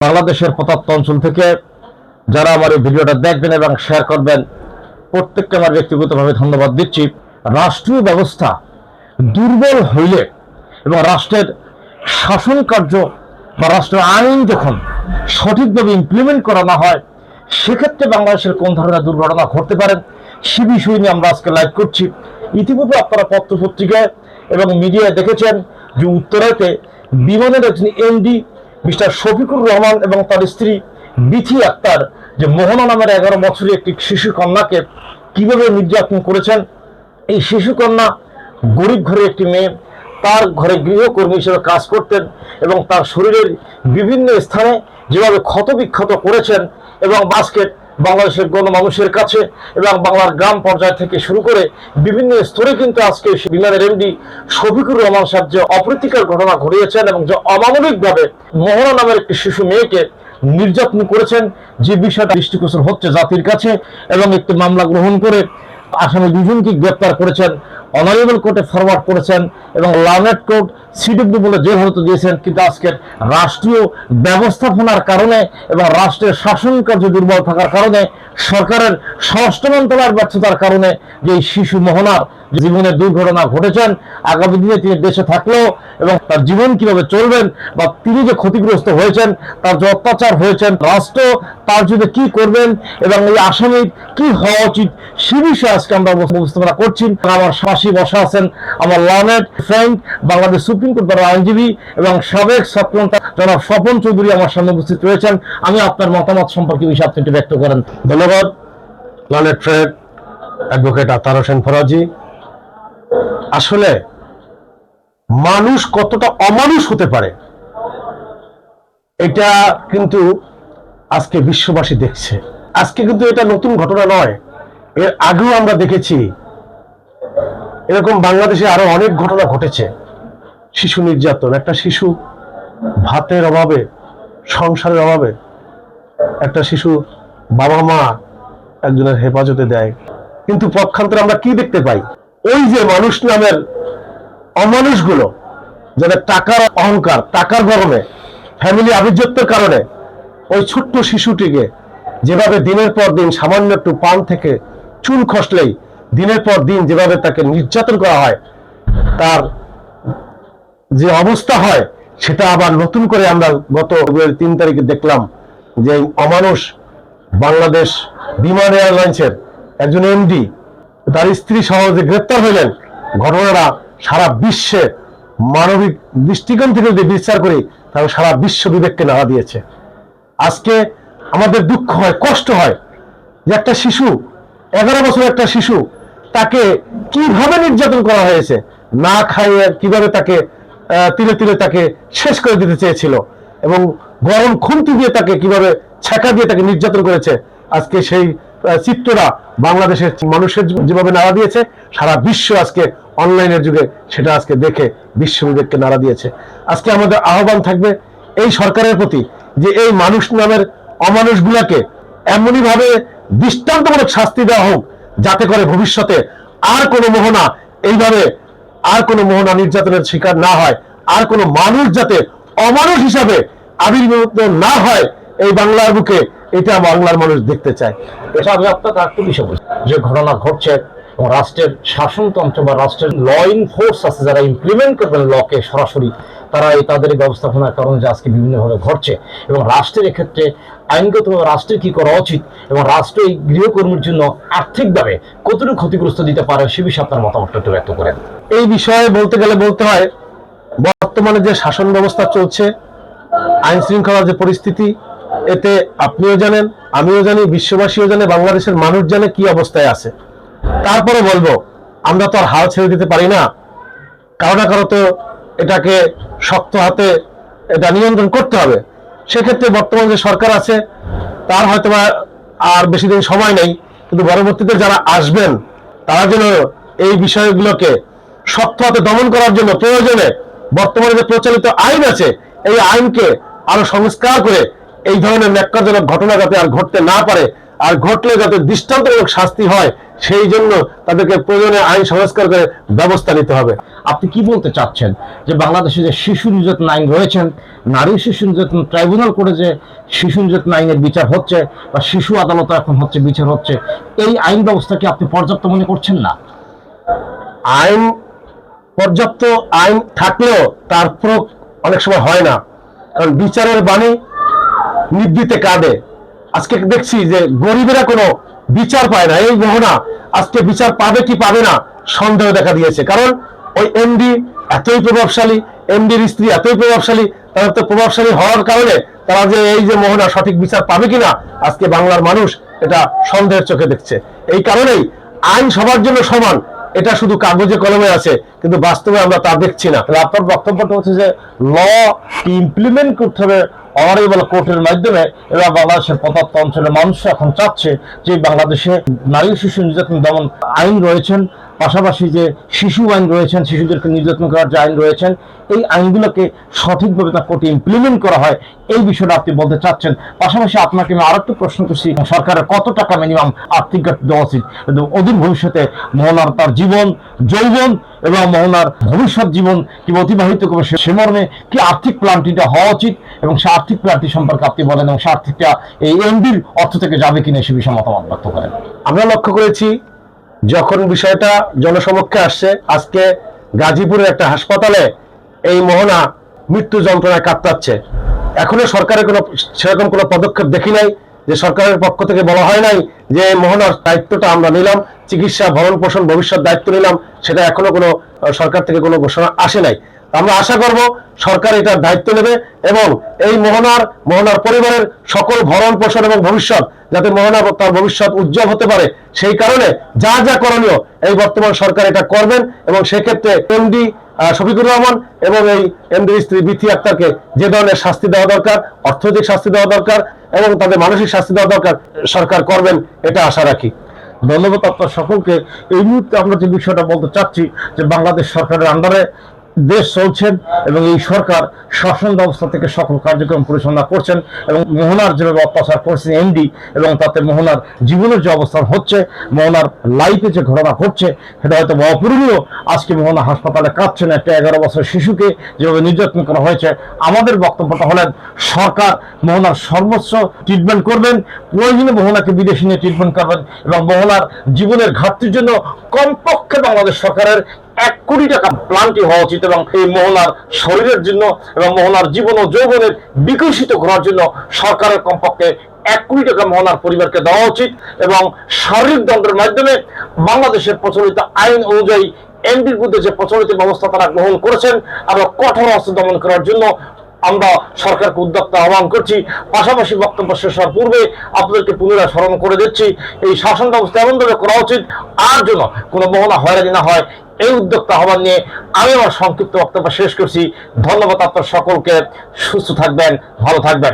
বাংলাদেশের প্রত্যন্ত অঞ্চল থেকে যারা আমার এই ভিডিওটা দেখবেন এবং শেয়ার করবেন প্রত্যেককে আমার ব্যক্তিগতভাবে ধন্যবাদ দিচ্ছি। রাষ্ট্রীয় ব্যবস্থা দুর্বল হইলে এবং রাষ্ট্রের শাসন কার্য বা রাষ্ট্রের আইন যখন সঠিকভাবে ইমপ্লিমেন্ট করা না হয়, সেক্ষেত্রে বাংলাদেশের কোন ধরনের দুর্ঘটনা ঘটতে পারে সে বিষয় নিয়ে আমরা আজকে লাইভ করছি। ইতিপূর্বে আপনারা পত্রপত্রিকায় এবং মিডিয়ায় দেখেছেন যে উত্তরাতে বিমানের একজন এমডি মিস্টার শফিকুর রহমান এবং তার স্ত্রী বিথি আক্তার যে মোহনা নামের 11 বছরের একটি শিশু কন্যাকে কিভাবে নির্যাতন করেছেন। এই শিশু কন্যা গরিব ঘরের একটি মেয়ে, তার ঘরে গৃহকর্মী হিসেবে কাজ করতেন এবং তার শরীরের বিভিন্ন স্থানে যেভাবে ক্ষতবিক্ষত করেছেন এবং বাস্কেট বাংলাদেশের গণমানুষের কাছে এবং বাংলার গ্রাম পর্যায় থেকে শুরু করে বিভিন্ন স্তরে কিন্তু আজকে বিমানের এমডি শফিকুর রহমান সাহেব যে অপ্রীতিকর ঘটনা ঘটিয়েছেন এবং যে অমানবিকভাবে মোহনা নামের একটি শিশু মেয়েকে নির্যাতন করেছেন, যে বিষয়টা দৃষ্টিগোচর হচ্ছে জাতির কাছে এবং একটি মামলা গ্রহণ করে আসামি দুজনকে গ্রেপ্তার করেছেন, অনারেবল কোর্টে ফরওয়ার্ড করেছেন এবং লার্নেট কোর্ট সিডব্লিউ বলে জেল হাজতে দিয়েছেন। কিন্তু আজকের রাষ্ট্রীয় ব্যবস্থাপনার কারণে এবং রাষ্ট্রের শাসন কার্য দুর্বল থাকার কারণে, সরকারের স্বরাষ্ট্র মন্ত্রণালয়ের ব্যর্থতার কারণে যে শিশু মোহনার জীবনের দুর্ঘটনা ঘটেছেন, আগামী দিনে তিনি দেশে থাকলেও এবং তার জীবন কিভাবে চলবেন বা তিনি যে ক্ষতিগ্রস্ত হয়েছেন, তার যে অত্যাচার হয়েছেন, রাষ্ট্র তার জন্য কি করবেন এবং এই আসামির কি হওয়া উচিত সে বিষয়ে আজকে আমরা উপস্থাপনা করছি। আমার পাশে বসা আছেন আমার learned friend, Bangladesh supreme court দ্বারা আইনজীবী এবং সাবেক ছাত্রনেতা জনাব স্বপন চৌধুরী আমার সামনে উপস্থিত রয়েছেন। আমি আপনার মতামত সম্পর্কে বিষয়ে আপনি একটু ব্যক্ত করেন। ধন্যবাদ। লার্নেড ফ্রেন্ড অ্যাডভোকেট আতার হোসেন ফরাজি, আসলে মানুষ কতটা অমানুষ হতে পারে এটা কিন্তু আজকে বিশ্ববাসী দেখছে। আজকে কিন্তু এটা নতুন ঘটনা নয়, এর আগেও আমরা দেখেছি এরকম বাংলাদেশে আরো অনেক ঘটনা ঘটেছে। শিশু নির্যাতন, একটা শিশু ভাতের অভাবে, সংসারের অভাবে একটা শিশু বাবা মা একজনের হেফাজতে দেয়, কিন্তু পক্ষান্তরে আমরা কি দেখতে পাই, ওই যে মানুষ নামের অমানুষগুলো যাদের টাকার অহংকার, টাকার গরমে, ফ্যামিলি আভিজাত্যের কারণে ওই ছোট্ট শিশুটিকে যেভাবে দিনের পর দিন সামান্য একটু পান থেকে চুল খসলেই দিনের পর দিন যেভাবে তাকে নির্যাতন করা হয়, তার যে অবস্থা হয় সেটা আবার নতুন করে আমরা গত 3 তারিখে দেখলাম যে অমানুষ বাংলাদেশ বিমান এয়ারলাইন্সের একজন এমডি, তার স্ত্রী সহ যে গ্রেপ্তার হইলেন। ঘটনাটা সারা বিশ্বে মানবিক দৃষ্টিকোণ থেকে যদি বিচার করি তাহলে সারা বিশ্ব বিবেককে নাড়া দিয়েছে। আজকে আমাদের দুঃখ হয়, কষ্ট হয় যে একটা শিশু, 11 বছরের একটা শিশু, তাকে কিভাবে নির্যাতন করা হয়েছে, না খাইয়ে কিভাবে তাকে তিলে তিলে তাকে শেষ করে দিতে চেয়েছিল এবং গরম খুন্তি দিয়ে তাকে কিভাবে ছ্যাঁকা দিয়ে তাকে নির্যাতন করেছে। আজকে সেই চিত্রটা বাংলাদেশের মানুষের যেভাবে নাড়া দিয়েছে, সারা বিশ্ব আজকে অনলাইনের যুগে সেটা আজকে দেখে বিশ্ব বিবেককে নাড়া দিয়েছে। আজকে আমাদের আহ্বান থাকবে এই সরকারের প্রতি যে এই মানুষ নামের অমানুষগুলাকে এমনই ভাবে দৃষ্টান্তমূলক শাস্তি দেওয়া হোক যাতে করে ভবিষ্যতে আর কোনো মোহনা এইভাবে আর কোনো মোহনা নির্যাতনের শিকার না হয়, আর কোনো মানুষ যাতে অমানুষ হিসাবে আবির্ভূত না হয় এই বাংলার বুকে, এটা বাংলার মানুষ দেখতে চায়। এটা আমি আপনার আরেকটু বিষয় বলছি, যে ঘটনা ঘটছে এবং রাষ্ট্রের শাসনতন্ত্র বা রাষ্ট্রের ল ইনফোর্স আছে যারা ইমপ্লিমেন্ট করবেন লকে সরাসরি, তারা এই তাদের ব্যবস্থাপনার কারণে যে আজকে বিভিন্নভাবে ঘটছে এবং রাষ্ট্রের এক্ষেত্রে আইনগতভাবে রাষ্ট্রের কি করা উচিত এবং রাষ্ট্র এই গৃহকর্মীর জন্য আর্থিকভাবে কতটুকু ক্ষতিগ্রস্ত দিতে পারে সে বিষয়ে আপনার মতামতটা একটু ব্যক্ত করেন। এই বিষয়ে বলতে গেলে বলতে হয় বর্তমানে যে শাসন ব্যবস্থা চলছে, আইন শৃঙ্খলার যে পরিস্থিতি, এতে আপনিও জানেন, আমিও জানি, বিশ্ববাসীও জানে, বাংলাদেশের মানুষ জানে কি অবস্থায় আছে। তারপরে বলবো আমরা তো আর হাল ছেড়ে দিতে পারি না, কারো না কারো তো এটাকে শক্ত হাতে এটা নিয়ন্ত্রণ করতে হবে। সেক্ষেত্রে বর্তমান যে সরকার আছে তার হয়তো আর বেশি দিন সময় নেই, কিন্তু পরবর্তীতে যারা আসবেন তারা যেন এই বিষয়গুলোকে শক্ত হাতে দমন করার জন্য প্রয়োজনে বর্তমানে যে প্রচলিত আইন আছে এই আইনকে আরো সংস্কার করে এই ধরনের ন্যাক্কারজনক ঘটনা যাতে আর ঘটতে না পারে আর ঘটলে যাতে দৃষ্টান্তমূলক শাস্তি হয় সেই জন্য তাদেরকে প্রয়োজনে আইন সংস্কার করে ব্যবস্থা নিতে হবে। আপনি কি বলতে চাচ্ছেন যে বাংলাদেশে যে শিশু নির্যাতন আইন রয়েছেন, নারী শিশু নির্যাতন ট্রাইব্যুনাল করে যে শিশু নির্যাতন আইনের বিচার হচ্ছে বা শিশু আদালত এখন হচ্ছে বিচার হচ্ছে, এই আইন ব্যবস্থাকে আপনি পর্যাপ্ত মনে করছেন না? আইন পর্যাপ্ত আইন থাকলেও তার প্রয়োগ অনেক সময় হয় না, কারণ বিচারের বাণী নিবৃতে কাঁদে। আজকে দেখছি যে গরিবেরা কোনো বিচার পায় না। এই মোহনা আজকে বিচার পাবে কি পাবে না সন্দেহ দেখা দিয়েছে, কারণ ওই এমডি এতই প্রভাবশালী, এমডির স্ত্রী এতই প্রভাবশালী, তারা তো প্রভাবশালী হওয়ার কারণে তারা যে এই যে মোহনা সঠিক বিচার পাবে কিনা আজকে বাংলার মানুষ এটা সন্দেহের চোখে দেখছে। এই কারণেই আইন সবার জন্য সমান, এটা শুধু কাগজে কলমে আছে, কিন্তু বাস্তবে আমরা তা দেখছি না। তাহলে আপনার বক্তব্যটা হচ্ছে যে ল ইমপ্লিমেন্ট করতে হবে অনারেবল কোর্টের মাধ্যমে, এবং বাংলাদেশের প্রত্যন্ত অঞ্চলের মানুষ এখন চাচ্ছে যে বাংলাদেশে নারী শিশু নির্যাতন দমন আইন রয়েছেন, পাশাপাশি যে শিশু আইন রয়েছেন, শিশুদেরকে নির্যাতন করার যে আইন রয়েছেন, এই আইনগুলোকে সঠিকভাবে তার কোর্টে ইমপ্লিমেন্ট করা হয়, এই বিষয়টা আপনি বলতে চাচ্ছেন। পাশাপাশি আপনাকে আমি আরেকটু প্রশ্ন করছি, সরকারের কত টাকা মিনিমাম আর্থিক ঘাটতি দেওয়া উচিত অদূর ভবিষ্যতে মোহনার তার জীবন যৌবন এবং মোহনার ভবিষ্যৎ জীবন কি অতিবাহিত করবে সে মর্মে কি আর্থিক প্ল্যানটিটা হওয়া উচিত, এবং সে আর্থিক প্ল্যানটি সম্পর্কে আপনি বলেন, এবং সে আর্থিকটা এই এমডির অর্থ থেকে যাবে কিনা সে বিষয়ে মতামত ব্যক্ত করেন। আমরা লক্ষ্য করেছি যখন বিষয়টা জনসমক্ষে আসছে, আজকে গাজীপুরের একটা হাসপাতালে এই মোহনা মৃত্যু যন্ত্রণায় কাতরাচ্ছে। এখনো সরকারের সেরকম কোনো পদক্ষেপ দেখি নাই, যে সরকারের পক্ষ থেকে বলা হয় নাই যে মোহনার দায়িত্বটা আমরা নিলাম, চিকিৎসা ভরণ পোষণ ভবিষ্যৎ দায়িত্ব নিলাম, সেটা এখনো কোনো সরকার থেকে কোনো ঘোষণা আসে নাই। আমরা আশা করব সরকার এটার দায়িত্ব নেবে এবং এই মোহনার পরিবারের সকল ভরণ পোষণ এবং ভবিষ্যৎ যাতে মোহনা তার ভবিষ্যৎ উজ্জ্বল হতে পারে, সেই কারণে যা যা করণীয় এই বর্তমান সরকার এটা করবেন। এবং সেক্ষেত্রে এমডি শফিকুর রহমান এবং এই এমডির স্ত্রী বিথি আক্তারকে যে ধরনের শাস্তি দেওয়া দরকার, অর্থনৈতিক শাস্তি দেওয়া দরকার এবং তাদের মানসিক শাস্তি দেওয়া দরকার, সরকার করবেন এটা আশা রাখি। ধন্যবাদ আপনার সকলকে। এই মুহূর্তে আমরা যে বিষয়টা বলতে চাচ্ছি যে বাংলাদেশ সরকারের আন্ডারে দেশ চলছেন এবং এই সরকার শাসন ব্যবস্থা থেকে সকল কার্যক্রম পরিচালনা করছেন, এবং মোহনার যেভাবে অত্যাচার করছেন এমডি, এবং তাতে মোহনার জীবনের যে অবস্থান হচ্ছে, মোহনার লাইফে যে ঘটনা ঘটছে সেটা হয়তো অপূরণীয়। আজকে মোহনা হাসপাতালে কাঁদছেন একটা 11 বছর শিশুকে যেভাবে নির্যাতন করা হয়েছে। আমাদের বক্তব্যটা হলেন সরকার মোহনার সর্বোচ্চ ট্রিটমেন্ট করবেন, প্রয়োজনে মোহনাকে বিদেশে নিয়ে ট্রিটমেন্ট করবেন, এবং মোহনার জীবনের ঘাটতির জন্য কমপক্ষে বাংলাদেশ সরকারের 1 কোটি টাকা প্ল্যানটি হওয়া উচিত, এবং এই মোহনার শরীরের জন্য এবং মোহনার জীবন ও যৌবনের বিকশিত করার জন্য সরকারের কমপক্ষে 1 কোটি টাকা মোহনার পরিবারকে দেওয়া উচিত, এবং শারীরিক দণ্ডের মাধ্যমে বাংলাদেশের প্রচলিত আইন অনুযায়ী এমডির বিরুদ্ধে যে প্রচলিত ব্যবস্থা তারা গ্রহণ করেছেন আরো কঠোর অস্ত্র দমন করার জন্য আমরা সরকারকে উদ্যোক্তা আহ্বান করছি। পাশাপাশি বক্তব্য শেষ হওয়ার পূর্বে আপনাদেরকে পুনরায় স্মরণ করে দিচ্ছি, এই শাসন ব্যবস্থা এমনভাবে করা উচিত আর যেন কোনো মোহনা হয়রানি না হয়, এই উদ্যোক্তা আহ্বান নিয়ে আমি আমার সংক্ষিপ্ত বক্তব্য শেষ করছি। ধন্যবাদ আপনার সকলকে। সুস্থ থাকবেন, ভালো থাকবেন।